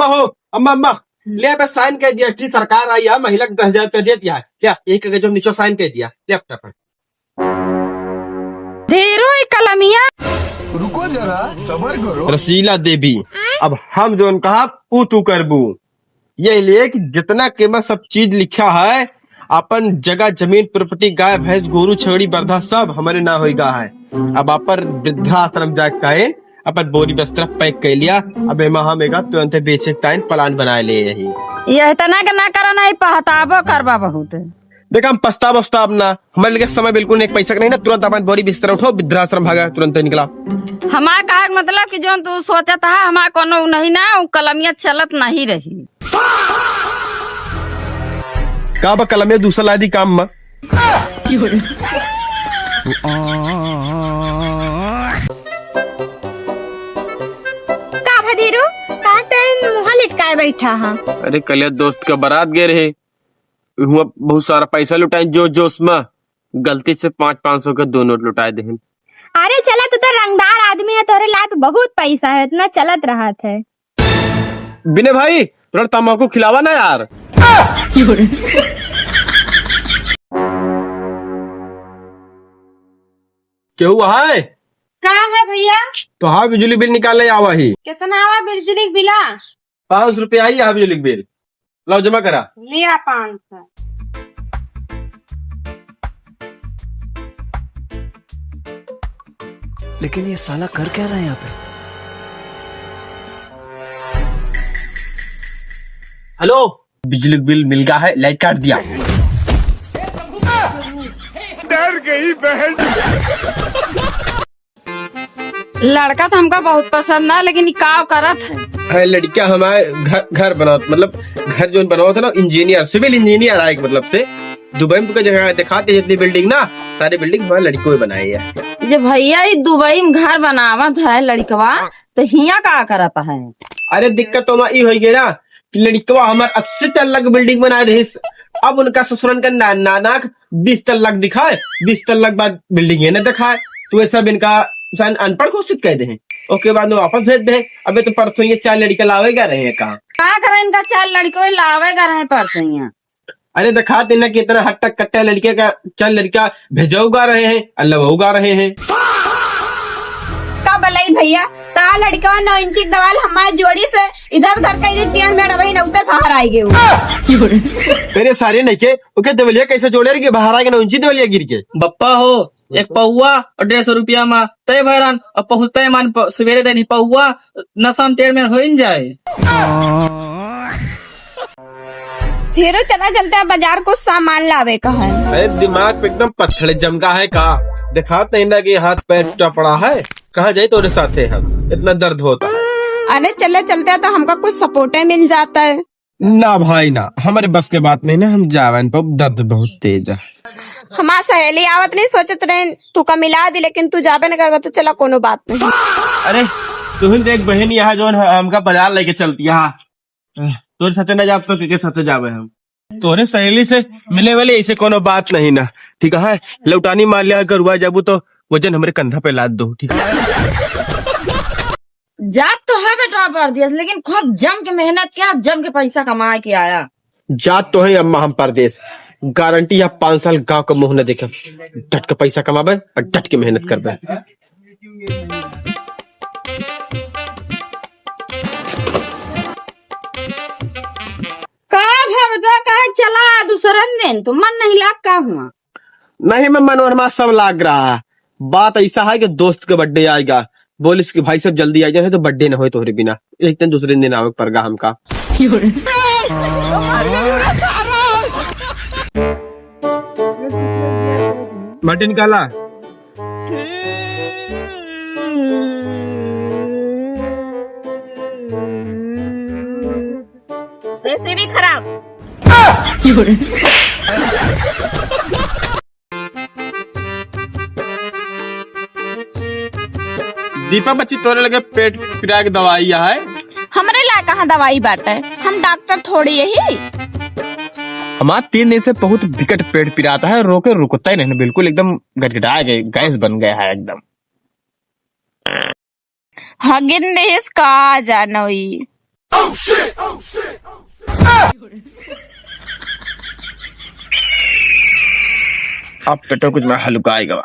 अम्मा हो, अम्मा अम्मा ले अब साइन कर दिया कि सरकार आई है, महिला को 10,000 रुपया दे दिया है क्या, एक जो नीचे साइन कर दिया ले अपना। धीरू कलमिया रुको जरा सबर करो। रसीला देवी, अब हम जो कहा पू तू करबू, ये लिए कि जितना कीमत सब चीज लिखा है, अपन जगह जमीन प्रॉपर्टी गाय भैंस गोरू छेड़ी बर्धा सब हमारे ना होगा है। अब अपन वृद्धाश्रम जाके अपन बोरी बस्तर पैक कर लिया, अब हम तुरंत बेचे टाइम प्लान बनाए ले यही। यह तना के ना करा नहीं पहताबो करबा बहुत। देखा हम पछताब वस्ताब ना, हमारे लिए समय बिल्कुल एक पैसा का नहीं ना, तुरंत अपन बोरी बिस्तर उठो वृद्धाश्रम भागा तुरंत निकला। हमारा कहा मतलब कि जो तू सोचा था हमारा कोनो नहीं ना, कलमिया चलत नहीं रही का बा कलम दूसरा लादी काम में। धीरू मुहा लिटकाए बैठा हाँ। अरे कल दोस्त का बारात गए रहे, हुआ बहुत सारा पैसा लुटाए जो जोश में, गलती से 500-500 का 2 नोट लुटाए दे। अरे चला तू तो रंगदार आदमी है, तोरे ला तो बहुत पैसा है, इतना चलत रहा थे। बिने भाई थोड़ा तम्बाकू खिलावा ना यार। क्या हुआ है? कहा है भैया? तो हाँ बिजली बिल निकाले आवा ही। कितना आवा बिजली बिला? 500 रुपया आई है बिजली बिल, लो जमा करा। लिया 500। लेकिन ये साला कर क्या रहा है यहाँ पे? हेलो, बिजली बिल मिल गया है, लाइट काट दिया। डर गई बहन। लड़का तो हमका बहुत पसंद है, लेकिन काव करत है। लड़कियां हमारे घर बना, मतलब घर जो बना था ना, इंजीनियर सिविल इंजीनियर आए मतलब से दुबई में जगह दिखाते जितनी बिल्डिंग ना, सारी बिल्डिंग हमारे लड़कों ने बनाई है। जब भैया दुबई में घर बनावत है लड़कवा, तो हिया का करता है? अरे दिक्कत तो ये हो गई ना कि लड़कवा हमारे 80 तल्ला की बिल्डिंग बनाए थे, अब उनका ससुरन का नाना 20 तल्ला दिखाए, 20 तल्ला के बाद बिल्डिंग न दिखाए, तो ये सब इनका अनपढ़ घोषित कर दे, उसके बाद में वापस भेज दे। अबे तो परसों ये 4 लड़के लावेगा रहे हैं कहाँ करे इनका 4 लड़कों लावेगा रहे परसों। अरे दिखाते ना कि इतना हट्टा कट्टा लड़के का 4 लड़का भेजौगा रहे हैं, अल्लाह उगा रहे हैं। का बलाई भैया ता लड़का 9 इंची दवाल हमारे जोड़ी से इधर उधर कई टियन में रवई न उतर बाहर आई गए। मेरे सारे नहीं के ओके दवलिया कैसे जोड़े के बाहर आ गए 9 इंची दवलिया गिर के। बप्पा हो, एक पौआ और 150 रुपया में तय भैरान और पहुँचते मान सवेरे दिन पौआ नशम तेड़ में हो जाए। फिर चला चलता है बाजार कुछ सामान लावे का है। मेरे दिमाग पे एकदम पत्थर जमका है का, दिखाते हैं ना कि हाथ पैर टूटा पड़ा है, कहाँ जाए तो साथ हम इतना दर्द होता है। अरे चले चलते तो हमका कुछ सपोर्ट मिल जाता है। ना भाई ना, हमारे बस के बात नहीं ना, हम जावन पर दर्द बहुत तेज है। हमारा सहेली आवत नहीं सोचत रहे तू का मिला दी, लेकिन तू जाबे न करवा तो चला कोनो बात नहीं। अरे तू देख बहन यहाँ जो हमका बाजार लेके चलती है, तोरे साथे ना जाब तो के साथे जावे हम, तोरे सहेली से मिले वाले ऐसे कोनो बात नहीं ना, ठीक है। लौटानी मार लिया करुआ जाबू तो वजन हमारे कंधा पे लाद दो, ठीक है। जात तो है बेटा परदेश, लेकिन खूब जम के मेहनत किया, जम के पैसा कमा के आया। जात तो है अम्मा हम परदेश, गारंटी है 5 साल गांव का मुंह न देखे, डट के पैसा कमाबे और डट के मेहनत करबे। का चला दूसरा दिन तो मन नहीं लाग का हुआ? नहीं मैं मनोरमा सब लाग रहा है। बात ऐसा है कि दोस्त का बर्थडे आएगा, बोलिस कि भाई सब जल्दी आ जाए तो बर्थडे न हो तोहरे बिना, एक दिन दूसरे दिन आवे पड़गा हमका। मटन निकाला भी खराब। दीपा बच्ची तोरे लगे पेट पिरा के दवाई है, हमरे ला कहाँ दवाई बाटे, हम डॉक्टर थोड़ी यही। हमारा 3 दिन से बहुत विकट पेट पिराता है, रोके रुकता ही नहीं, बिल्कुल एकदम गड़गड़ा गए, गैस बन गया है एकदम। हगिन देश का जानोई अब पेटो कुछ मैं हल्का आएगा।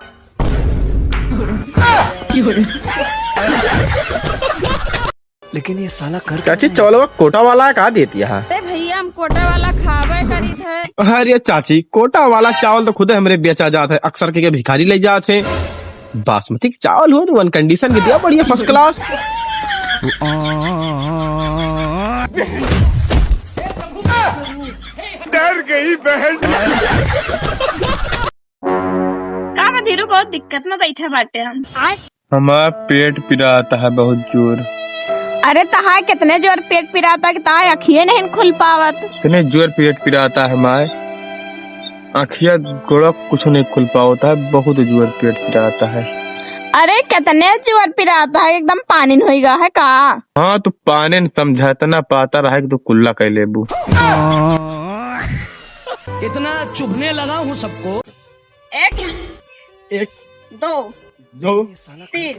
लेकिन ये साला कर चाची चावल कोटा वाला का देती है? अरे भैया हम कोटा वाला खावे करी थे। अरे चाची कोटा वाला चावल तो खुद हमरे बेचा जाता है, अक्सर के भिखारी ले जाते हैं। बासमती चावल हो वन कंडीशन के दिया, बढ़िया फर्स्ट क्लास। डर गई बहन। का धीरू बहुत दिक्कत में बैठे बाटे हम। हमारा पेट पिराता है बहुत जोर। अरे तहां कितने जोर पेट पिराता कि ताए अखिए नहीं खुल पावत। इतने जोर पेट पिराता है हमारे, आँखिया गोड़ा कुछ नहीं खुल पाता है, बहुत जोर पेट पिराता है। अरे कितने जोर पिराता है, एकदम पानी होइगा है का? हाँ तो पाने समझाता ना पाता रहा तो कुल्ला कह लेबू। इतना चुभने लगा हूँ सबको। एक एक दो दो तीन।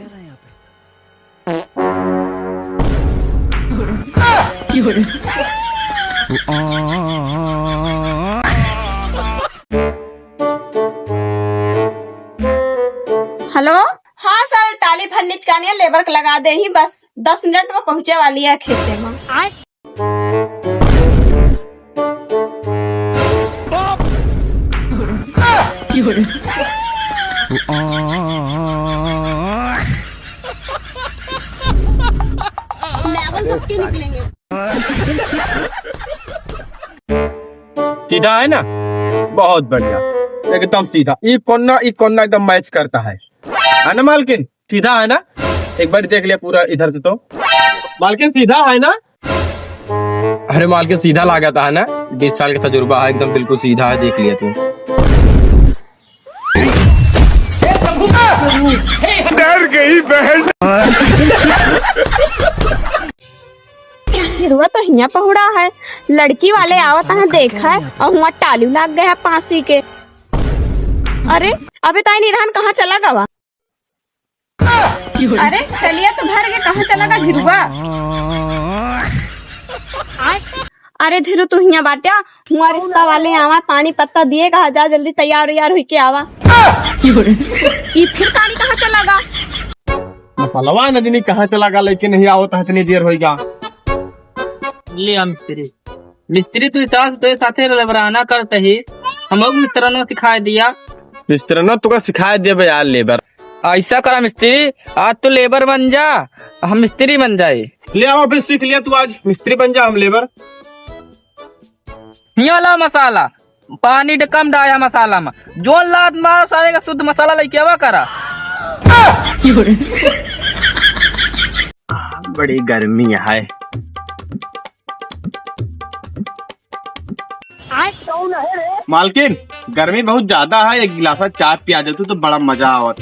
हेलो, हाँ सर टाली भर निचकानिया लेबर को लगा दे ही, बस 10 मिनट में पहुंचे वाली है खेते में। निकलेंगे। सीधा है ना, बहुत बढ़िया, एकदम सीधा। ई कोना एकदम मैच करता है ना मालकिन? सीधा है ना, एक बार देख लिया पूरा इधर से तो। मालकिन सीधा है ना? अरे मालकिन सीधा लगाता है ना, 20 साल का तजुर्बा है, एकदम बिल्कुल सीधा है, देख लिया तू। डर गई बहन। हिरुआ तो हिया पहुड़ा है, लड़की वाले आवत है देखा है, और वहाँ टाली लग गया है पासी के। अरे अबे ताई निरहन कहाँ चला गवा? अरे टलिया तो भर के कहाँ चला गा धिरुआ? अरे धिरु तू हिया बाटिया, हुआ रिश्ता वाले आवा, पानी पत्ता दिएगा, जा जल्दी तैयार हुई के आवा। ये फिर तारी कहाँ चला गा? पलवा नदी कहाँ चला गा, लेकिन नहीं आवता है, इतनी देर होगा। ले मिस्त्री तो साथे लेबराना करते ही, हम मिस्त्रनो सिखा दिया। मिस्त्री तुका सिखाया दे यार लेबर। ऐसा करा मिस्त्री, आज तो लेबर बन जा, हम मिस्त्री बन जाए। ले आओ फिर सीख लिया तू, आज मिस्त्री बन जा, हम लेबर। ला मसाला पानी कम डाया मसाला में, जो लात मार सारे का शुद्ध मसाला लेके आवा करा। बड़ी गर्मी है। मालकिन गर्मी बहुत ज्यादा है, एक गिलास चाय पिया दे तो बड़ा मजा आवत।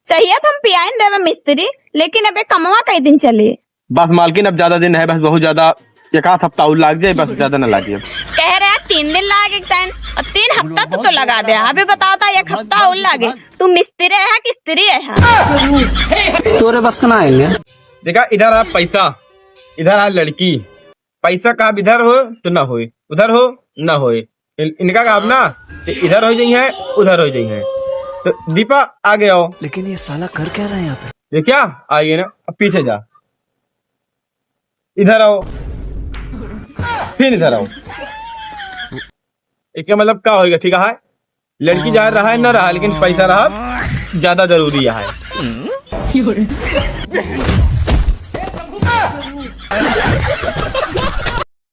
चाहिए तो हम पियाइन देवे मिस्त्री, लेकिन अबे कमवा कई दिन चले। बस मालकिन अब ज्यादा दिन है, बस बहुत ज्यादा, एक आध हफ्ता और लग जाए, बस ज्यादा न लगे। कह रहे हैं 3 दिन लागे टाइम, और 3 हफ्ता तो लगा दे। अभी बताओ तो 1 हफ्ता और लागे। तू मिस्त्री है कि स्त्री है? तोरे बस का ना आएंगे। देखा इधर आ पैसा, इधर आ लड़की। पैसा का इधर हो तो ना हो, उधर हो ना हो, इनका काम ना इधर हो जाई है, उधर हो जाई है। तो दीपा आगे आओ। लेकिन ये साला कर क्या रहा है यहाँ पे? ये क्या आइए ना, अब पीछे जा, इधर आओ, फिर इधर आओ। इसका मतलब क्या होगा? ठीक है, लड़की जा रहा है ना रहा, लेकिन पैसा रहा ज्यादा जरूरी है।